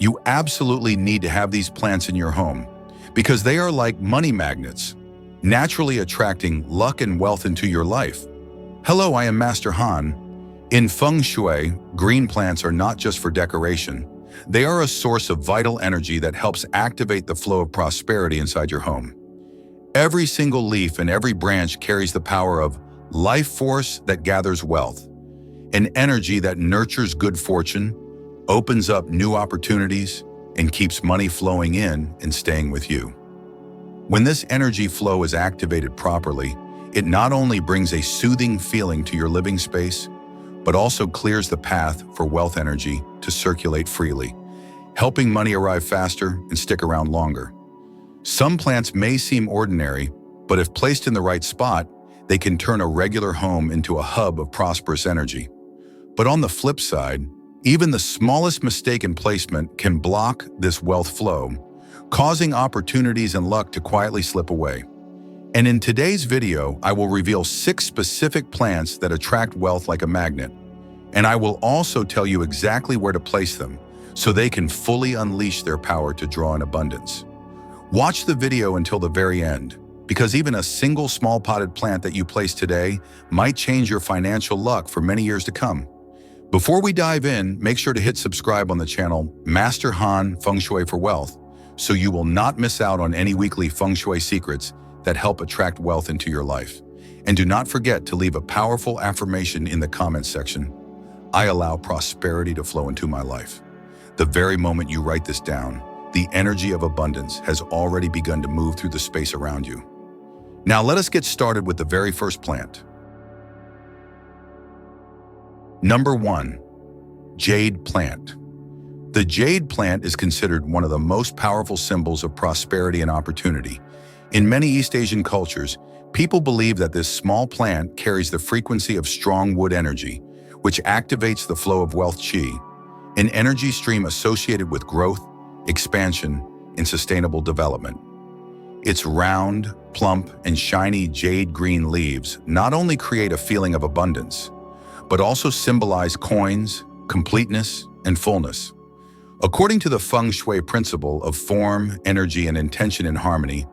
You absolutely need to have these plants in your home because they are like money magnets, naturally attracting luck and wealth into your life. Hello, I am Master Han. In Feng Shui, green plants are not just for decoration. They are a source of vital energy that helps activate the flow of prosperity inside your home. Every single leaf and every branch carries the power of life force that gathers wealth, an energy that nurtures good fortune, opens up new opportunities, and keeps money flowing in and staying with you. When this energy flow is activated properly, it not only brings a soothing feeling to your living space, but also clears the path for wealth energy to circulate freely, helping money arrive faster and stick around longer. Some plants may seem ordinary, but if placed in the right spot, they can turn a regular home into a hub of prosperous energy. But on the flip side, even the smallest mistake in placement can block this wealth flow, causing opportunities and luck to quietly slip away. And in today's video, I will reveal 6 specific plants that attract wealth like a magnet. And I will also tell you exactly where to place them so they can fully unleash their power to draw in abundance. Watch the video until the very end, because even a single small potted plant that you place today might change your financial luck for many years to come. Before we dive in, make sure to hit subscribe on the channel Master Han Feng Shui for Wealth so you will not miss out on any weekly Feng Shui secrets that help attract wealth into your life. And do not forget to leave a powerful affirmation in the comments section. I allow prosperity to flow into my life. The very moment you write this down, the energy of abundance has already begun to move through the space around you. Now let us get started with the very first plant. Number 1, Jade Plant. The jade plant is considered one of the most powerful symbols of prosperity and opportunity. In many East Asian cultures, people believe that this small plant carries the frequency of strong wood energy, which activates the flow of wealth qi, an energy stream associated with growth, expansion, and sustainable development. Its round, plump, and shiny jade green leaves not only create a feeling of abundance, but also symbolize coins, completeness, and fullness. According to the Feng Shui principle of form, energy, and intention in harmony,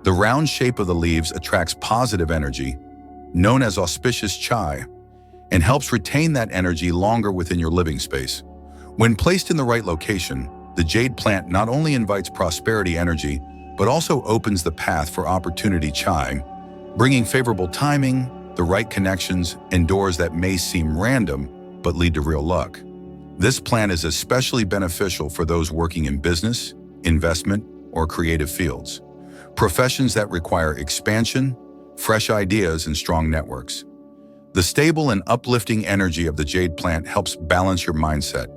the round shape of the leaves attracts positive energy, known as auspicious chai, and helps retain that energy longer within your living space. When placed in the right location, the jade plant not only invites prosperity energy, but also opens the path for opportunity chai, bringing favorable timing, the right connections, and doors that may seem random, but lead to real luck. This plant is especially beneficial for those working in business, investment, or creative fields, professions that require expansion, fresh ideas, and strong networks. The stable and uplifting energy of the jade plant helps balance your mindset,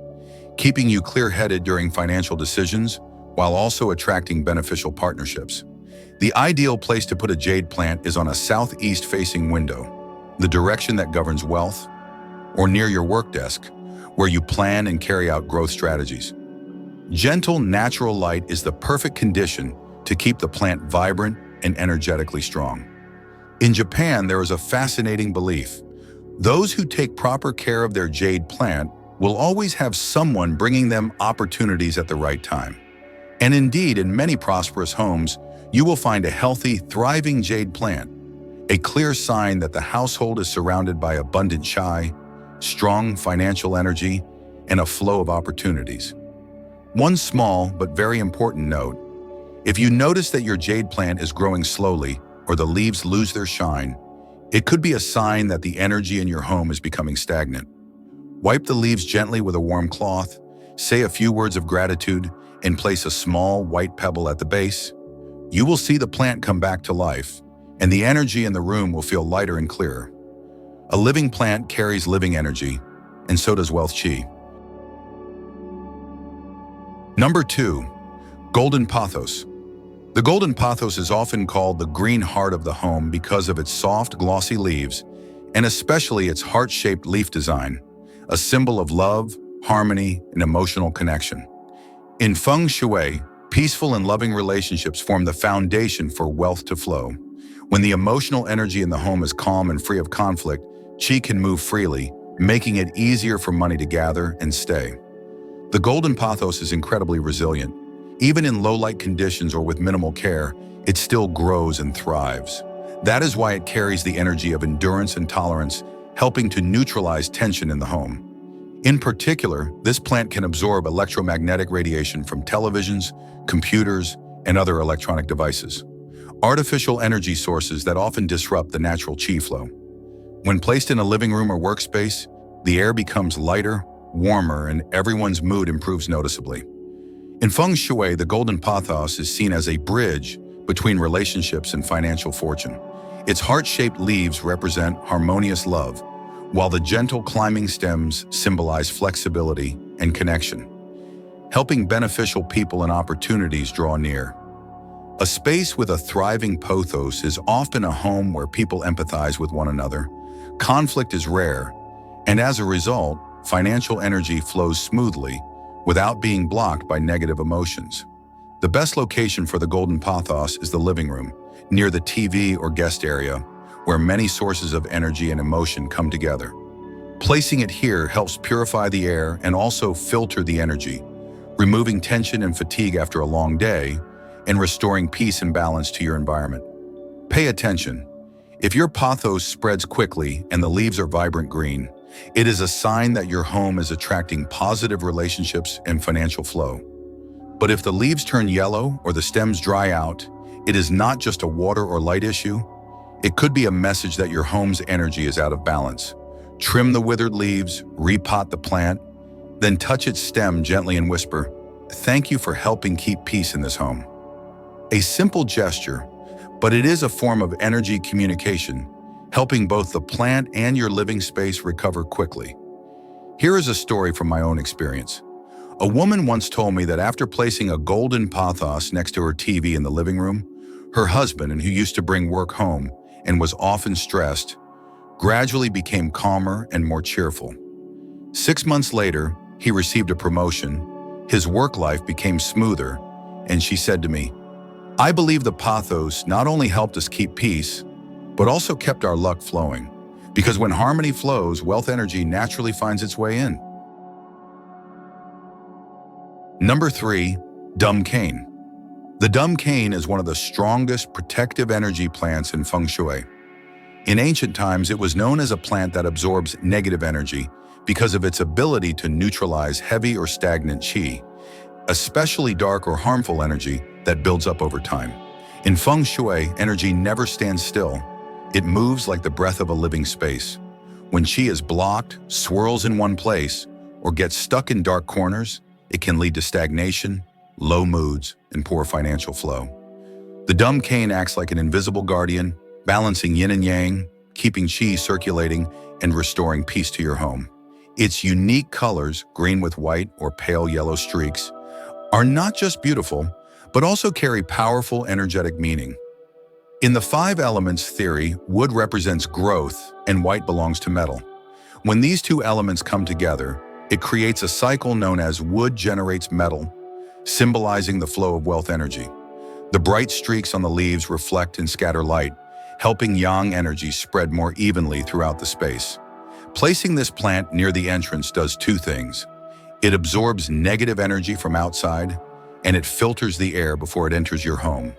keeping you clear-headed during financial decisions while also attracting beneficial partnerships. The ideal place to put a jade plant is on a southeast-facing window, the direction that governs wealth, or near your work desk, where you plan and carry out growth strategies. Gentle, natural light is the perfect condition to keep the plant vibrant and energetically strong. In Japan, there is a fascinating belief. Those who take proper care of their jade plant will always have someone bringing them opportunities at the right time. And indeed, in many prosperous homes, you will find a healthy, thriving jade plant, a clear sign that the household is surrounded by abundant chai, strong financial energy, and a flow of opportunities. One small but very important note: if you notice that your jade plant is growing slowly or the leaves lose their shine, it could be a sign that the energy in your home is becoming stagnant. Wipe the leaves gently with a warm cloth, say a few words of gratitude, and place a small white pebble at the base. You will see the plant come back to life, and the energy in the room will feel lighter and clearer. A living plant carries living energy, and so does wealth qi. Number 2, Golden Pothos. The golden pothos is often called the green heart of the home because of its soft, glossy leaves, and especially its heart-shaped leaf design, a symbol of love, harmony, and emotional connection. In Feng Shui, peaceful and loving relationships form the foundation for wealth to flow. When the emotional energy in the home is calm and free of conflict, qi can move freely, making it easier for money to gather and stay. The golden pothos is incredibly resilient. Even in low-light conditions or with minimal care, it still grows and thrives. That is why it carries the energy of endurance and tolerance, helping to neutralize tension in the home. In particular, this plant can absorb electromagnetic radiation from televisions, computers, and other electronic devices, artificial energy sources that often disrupt the natural qi flow. When placed in a living room or workspace, the air becomes lighter, warmer, and everyone's mood improves noticeably. In Feng Shui, the golden pothos is seen as a bridge between relationships and financial fortune. Its heart-shaped leaves represent harmonious love, while the gentle climbing stems symbolize flexibility and connection, helping beneficial people and opportunities draw near. A space with a thriving pothos is often a home where people empathize with one another. Conflict is rare, and as a result, financial energy flows smoothly without being blocked by negative emotions. The best location for the golden pothos is the living room, near the TV or guest area, where many sources of energy and emotion come together. Placing it here helps purify the air and also filter the energy, removing tension and fatigue after a long day and restoring peace and balance to your environment. Pay attention. If your pothos spreads quickly and the leaves are vibrant green, it is a sign that your home is attracting positive relationships and financial flow. But if the leaves turn yellow or the stems dry out, it is not just a water or light issue. It could be a message that your home's energy is out of balance. Trim the withered leaves, repot the plant, then touch its stem gently and whisper, "Thank you for helping keep peace in this home." A simple gesture, but it is a form of energy communication, helping both the plant and your living space recover quickly. Here is a story from my own experience. A woman once told me that after placing a golden pothos next to her TV in the living room, her husband, who used to bring work home and was often stressed, gradually became calmer and more cheerful. 6 months later, he received a promotion, his work life became smoother, and she said to me, "I believe the pothos not only helped us keep peace, but also kept our luck flowing. Because when harmony flows, wealth energy naturally finds its way in." Number 3, dumb cane. The dumb cane is one of the strongest protective energy plants in Feng Shui. In ancient times, it was known as a plant that absorbs negative energy because of its ability to neutralize heavy or stagnant qi, especially dark or harmful energy that builds up over time. In Feng Shui, energy never stands still. It moves like the breath of a living space. When qi is blocked, swirls in one place, or gets stuck in dark corners, it can lead to stagnation, low moods, and poor financial flow. The dumb cane acts like an invisible guardian, balancing yin and yang, keeping qi circulating, and restoring peace to your home. Its unique colors, green with white or pale yellow streaks, are not just beautiful, but also carry powerful energetic meaning. In the 5 elements theory, wood represents growth and white belongs to metal. When these two elements come together, it creates a cycle known as wood generates metal, symbolizing the flow of wealth energy. The bright streaks on the leaves reflect and scatter light, helping yang energy spread more evenly throughout the space. Placing this plant near the entrance does 2 things. It absorbs negative energy from outside, and it filters the air before it enters your home.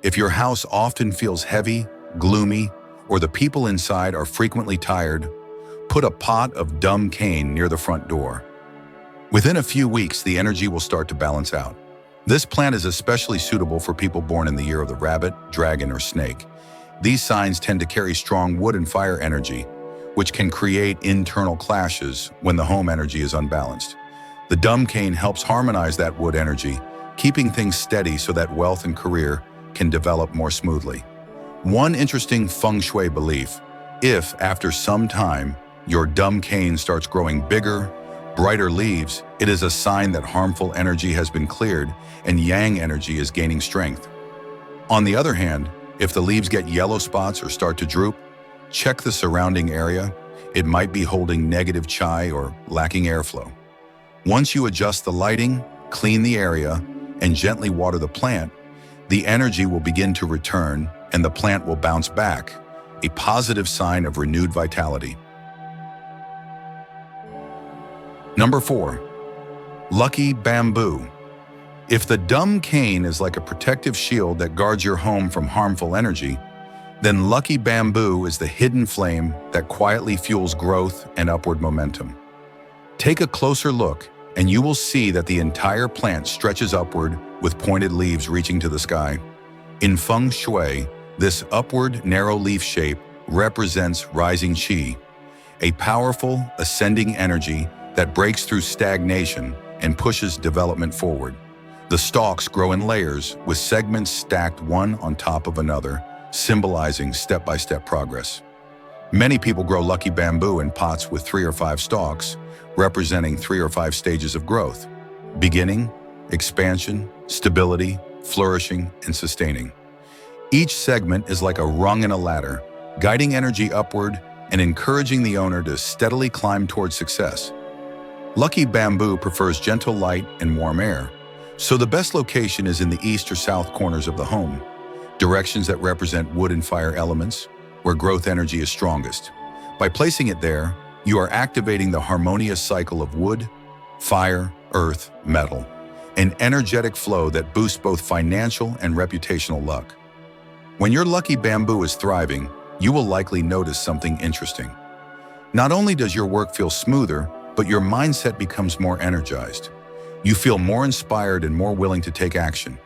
If your house often feels heavy, gloomy, or the people inside are frequently tired, put a pot of dumb cane near the front door. Within a few weeks, the energy will start to balance out. This plant is especially suitable for people born in the year of the rabbit, dragon, or snake. These signs tend to carry strong wood and fire energy, which can create internal clashes when the home energy is unbalanced. The dumb cane helps harmonize that wood energy, keeping things steady so that wealth and career can develop more smoothly. One interesting Feng Shui belief: if, after some time, your dumb cane starts growing bigger, brighter leaves, it is a sign that harmful energy has been cleared and yang energy is gaining strength. On the other hand, if the leaves get yellow spots or start to droop, check the surrounding area. It might be holding negative qi or lacking airflow. Once you adjust the lighting, clean the area, and gently water the plant, the energy will begin to return and the plant will bounce back, a positive sign of renewed vitality. Number 4, Lucky bamboo. If the dumb cane is like a protective shield that guards your home from harmful energy, then lucky bamboo is the hidden flame that quietly fuels growth and upward momentum. Take a closer look, and you will see that the entire plant stretches upward with pointed leaves reaching to the sky. In Feng Shui, this upward, narrow leaf shape represents rising qi, a powerful, ascending energy that breaks through stagnation and pushes development forward. The stalks grow in layers, with segments stacked one on top of another, symbolizing step-by-step progress. Many people grow lucky bamboo in pots with 3 or 5 stalks, representing 3 or 5 stages of growth: beginning, expansion, stability, flourishing, and sustaining. Each segment is like a rung in a ladder, guiding energy upward and encouraging the owner to steadily climb toward success. Lucky bamboo prefers gentle light and warm air, so the best location is in the east or south corners of the home, directions that represent wood and fire elements, where growth energy is strongest. By placing it there, you are activating the harmonious cycle of wood, fire, earth, metal, an energetic flow that boosts both financial and reputational luck. When your lucky bamboo is thriving, you will likely notice something interesting. Not only does your work feel smoother, but your mindset becomes more energized. You feel more inspired and more willing to take action.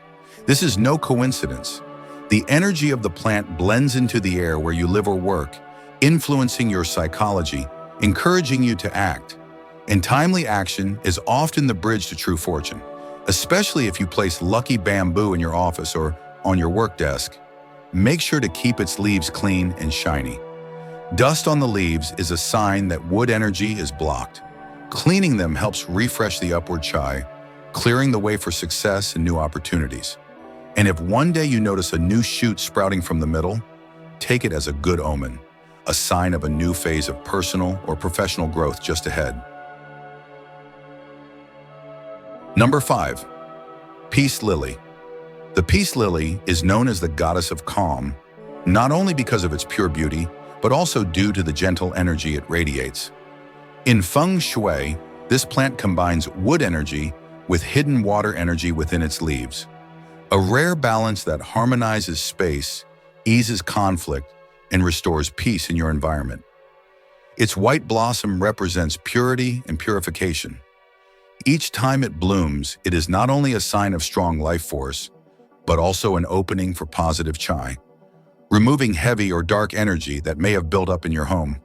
This is no coincidence. The energy of the plant blends into the air where you live or work, influencing your psychology, encouraging you to act. And timely action is often the bridge to true fortune, especially if you place lucky bamboo in your office or on your work desk. Make sure to keep its leaves clean and shiny. Dust on the leaves is a sign that wood energy is blocked. Cleaning them helps refresh the upward chai, clearing the way for success and new opportunities. And if one day you notice a new shoot sprouting from the middle, take it as a good omen, a sign of a new phase of personal or professional growth just ahead. Number 5. Peace Lily. The peace lily is known as the goddess of calm, not only because of its pure beauty, but also due to the gentle energy it radiates. In Feng Shui, this plant combines wood energy with hidden water energy within its leaves, a rare balance that harmonizes space, eases conflict, and restores peace in your environment. Its white blossom represents purity and purification. Each time it blooms, it is not only a sign of strong life force, but also an opening for positive chai, removing heavy or dark energy that may have built up in your home.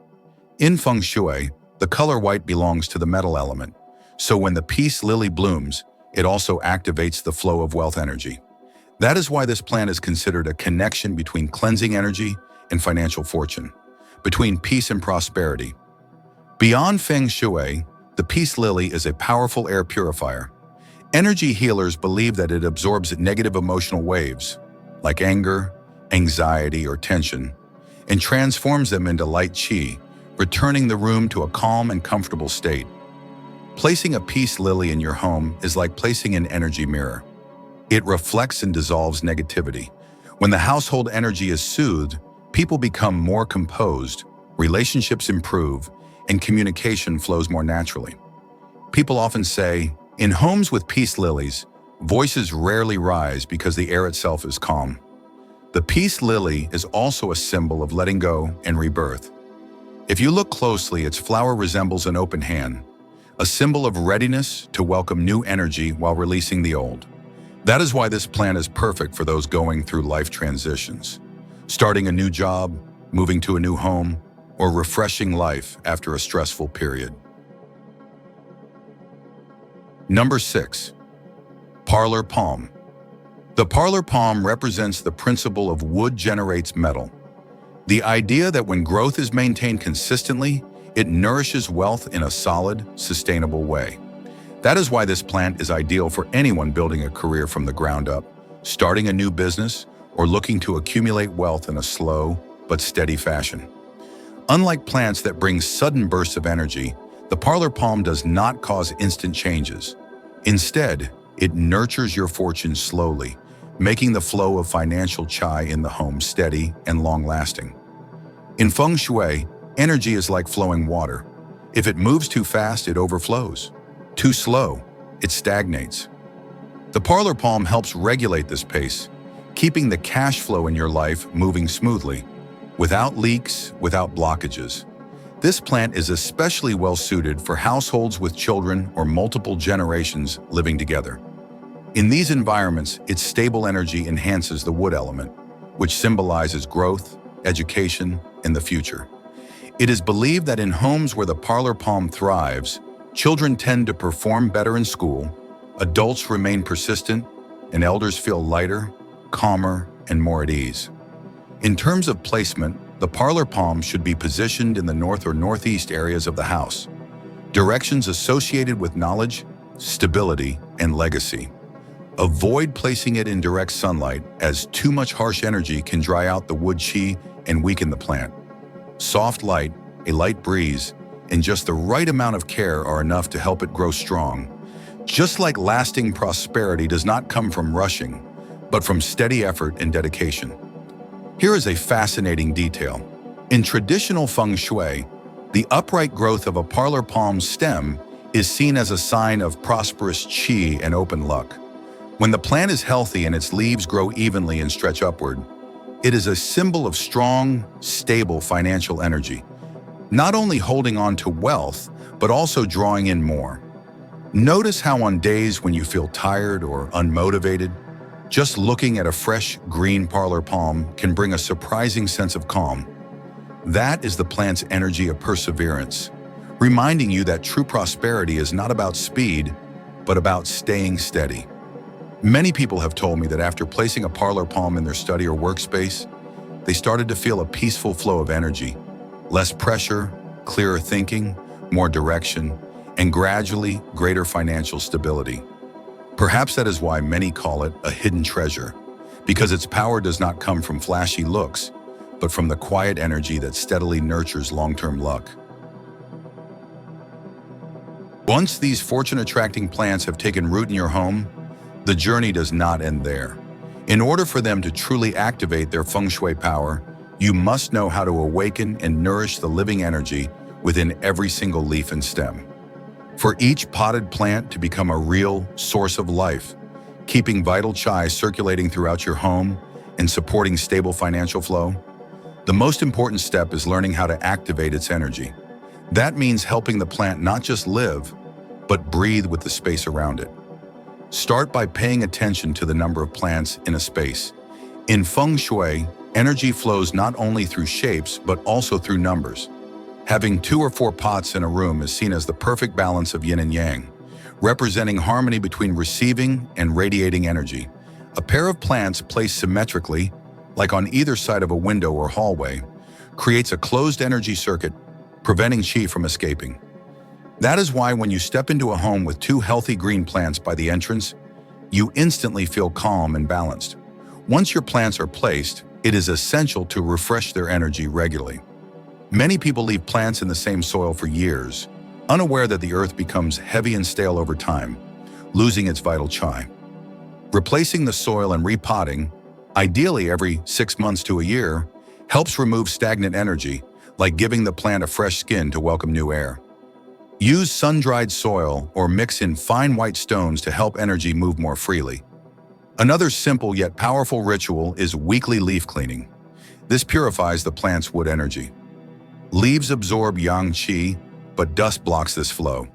In Feng Shui, the color white belongs to the metal element, so when the peace lily blooms, it also activates the flow of wealth energy. That is why this plant is considered a connection between cleansing energy and financial fortune, between peace and prosperity. Beyond Feng Shui, the peace lily is a powerful air purifier. Energy healers believe that it absorbs negative emotional waves, like anger, anxiety, or tension, and transforms them into light qi, returning the room to a calm and comfortable state. Placing a peace lily in your home is like placing an energy mirror. It reflects and dissolves negativity. When the household energy is soothed, people become more composed, relationships improve, and communication flows more naturally. People often say, in homes with peace lilies, voices rarely rise because the air itself is calm. The peace lily is also a symbol of letting go and rebirth. If you look closely, its flower resembles an open hand, a symbol of readiness to welcome new energy while releasing the old. That is why this plant is perfect for those going through life transitions, starting a new job, moving to a new home, or refreshing life after a stressful period. Number 6. Parlor Palm. The parlor palm represents the principle of wood generates metal. The idea that when growth is maintained consistently, it nourishes wealth in a solid, sustainable way. That is why this plant is ideal for anyone building a career from the ground up, starting a new business, or looking to accumulate wealth in a slow but steady fashion. Unlike plants that bring sudden bursts of energy, the parlor palm does not cause instant changes. Instead, it nurtures your fortune slowly, making the flow of financial chai in the home steady and long-lasting. In Feng Shui, energy is like flowing water. If it moves too fast, it overflows. Too slow, it stagnates. The parlor palm helps regulate this pace, keeping the cash flow in your life moving smoothly, without leaks, without blockages. This plant is especially well suited for households with children or multiple generations living together. In these environments, its stable energy enhances the wood element, which symbolizes growth, education, and the future. It is believed that in homes where the parlor palm thrives, children tend to perform better in school, adults remain persistent, and elders feel lighter, calmer, and more at ease. In terms of placement, the parlor palm should be positioned in the north or northeast areas of the house. Directions associated with knowledge, stability, and legacy. Avoid placing it in direct sunlight, as too much harsh energy can dry out the wood chi and weaken the plant. Soft light, a light breeze, and just the right amount of care are enough to help it grow strong. Just like lasting prosperity does not come from rushing, but from steady effort and dedication. Here is a fascinating detail. In traditional Feng Shui, the upright growth of a parlor palm stem is seen as a sign of prosperous qi and open luck. When the plant is healthy and its leaves grow evenly and stretch upward, it is a symbol of strong, stable financial energy, not only holding on to wealth, but also drawing in more. Notice how on days when you feel tired or unmotivated, just looking at a fresh green parlor palm can bring a surprising sense of calm. That is the plant's energy of perseverance, reminding you that true prosperity is not about speed, but about staying steady. Many people have told me that after placing a parlor palm in their study or workspace, they started to feel a peaceful flow of energy, less pressure, clearer thinking, more direction, and gradually greater financial stability. Perhaps that is why many call it a hidden treasure, because its power does not come from flashy looks, but from the quiet energy that steadily nurtures long-term luck. Once these fortune-attracting plants have taken root in your home, the journey does not end there. In order for them to truly activate their Feng Shui power, you must know how to awaken and nourish the living energy within every single leaf and stem. For each potted plant to become a real source of life, keeping vital chi circulating throughout your home and supporting stable financial flow, the most important step is learning how to activate its energy. That means helping the plant not just live, but breathe with the space around it. Start by paying attention to the number of plants in a space. In Feng Shui, energy flows not only through shapes, but also through numbers. Having 2 or 4 pots in a room is seen as the perfect balance of yin and yang, representing harmony between receiving and radiating energy. A pair of plants placed symmetrically, like on either side of a window or hallway, creates a closed energy circuit, preventing qi from escaping. That is why when you step into a home with 2 healthy green plants by the entrance, you instantly feel calm and balanced. Once your plants are placed, it is essential to refresh their energy regularly. Many people leave plants in the same soil for years, unaware that the earth becomes heavy and stale over time, losing its vital chi. Replacing the soil and repotting, ideally every 6 months to a year, helps remove stagnant energy, like giving the plant a fresh skin to welcome new air. Use sun-dried soil or mix in fine white stones to help energy move more freely. Another simple yet powerful ritual is weekly leaf cleaning. This purifies the plant's wood energy. Leaves absorb yang qi, but dust blocks this flow.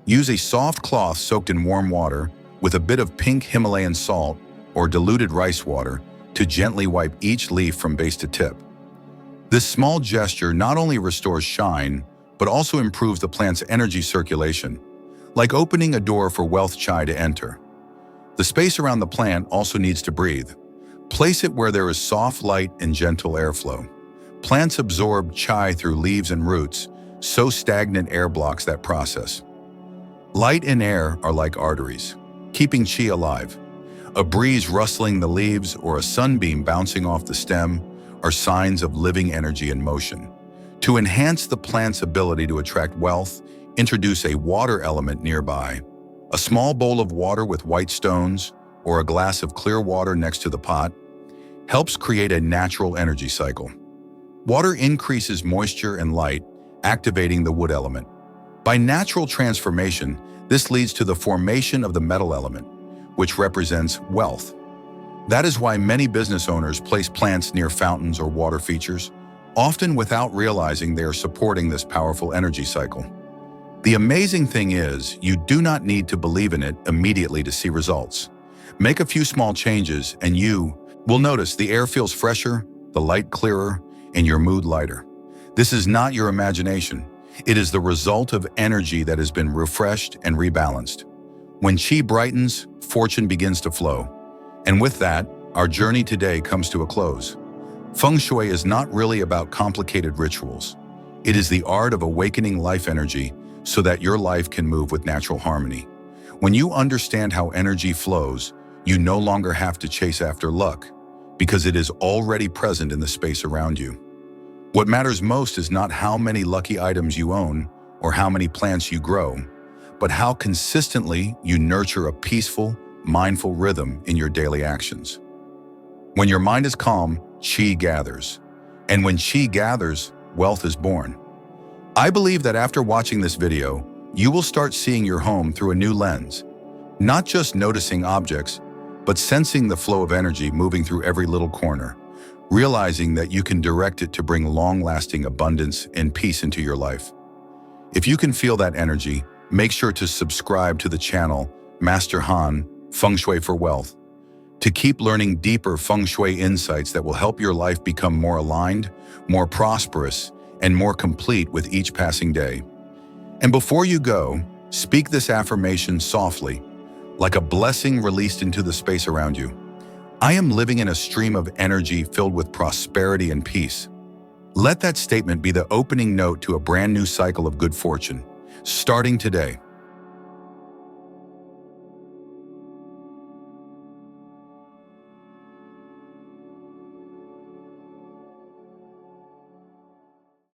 Use a soft cloth soaked in warm water with a bit of pink Himalayan salt or diluted rice water to gently wipe each leaf from base to tip. This small gesture not only restores shine, but also improves the plant's energy circulation, like opening a door for wealth chi to enter. The space around the plant also needs to breathe. Place it where there is soft light and gentle airflow. Plants absorb chi through leaves and roots, so stagnant air blocks that process. Light and air are like arteries, keeping chi alive. A breeze rustling the leaves or a sunbeam bouncing off the stem are signs of living energy in motion. To enhance the plant's ability to attract wealth, introduce a water element nearby. A small bowl of water with white stones or a glass of clear water next to the pot helps create a natural energy cycle. Water increases moisture and light, activating the wood element. By natural transformation, This leads to the formation of the metal element, which represents wealth. That is why many business owners place plants near fountains or water features, often without realizing they are supporting this powerful energy cycle. The amazing thing is, you do not need to believe in it immediately to see results. Make a few small changes and you will notice the air feels fresher, the light clearer, and your mood lighter. This is not your imagination. It is the result of energy that has been refreshed and rebalanced. When qi brightens, fortune begins to flow. And with that, our journey today comes to a close. Feng Shui is not really about complicated rituals. It is the art of awakening life energy so that your life can move with natural harmony. When you understand how energy flows, you no longer have to chase after luck, because it is already present in the space around you. What matters most is not how many lucky items you own or how many plants you grow, but how consistently you nurture a peaceful, mindful rhythm in your daily actions. When your mind is calm, qi gathers. And when qi gathers, wealth is born. I believe that after watching this video, you will start seeing your home through a new lens, not just noticing objects, but sensing the flow of energy moving through every little corner, realizing that you can direct it to bring long-lasting abundance and peace into your life. If you can feel that energy, make sure to subscribe to the channel Master Han, Feng Shui for Wealth, to keep learning deeper Feng Shui insights that will help your life become more aligned, more prosperous, and more complete with each passing day. And before you go, speak this affirmation softly, like a blessing released into the space around you. I am living in a stream of energy filled with prosperity and peace. Let that statement be the opening note to a brand new cycle of good fortune, starting today.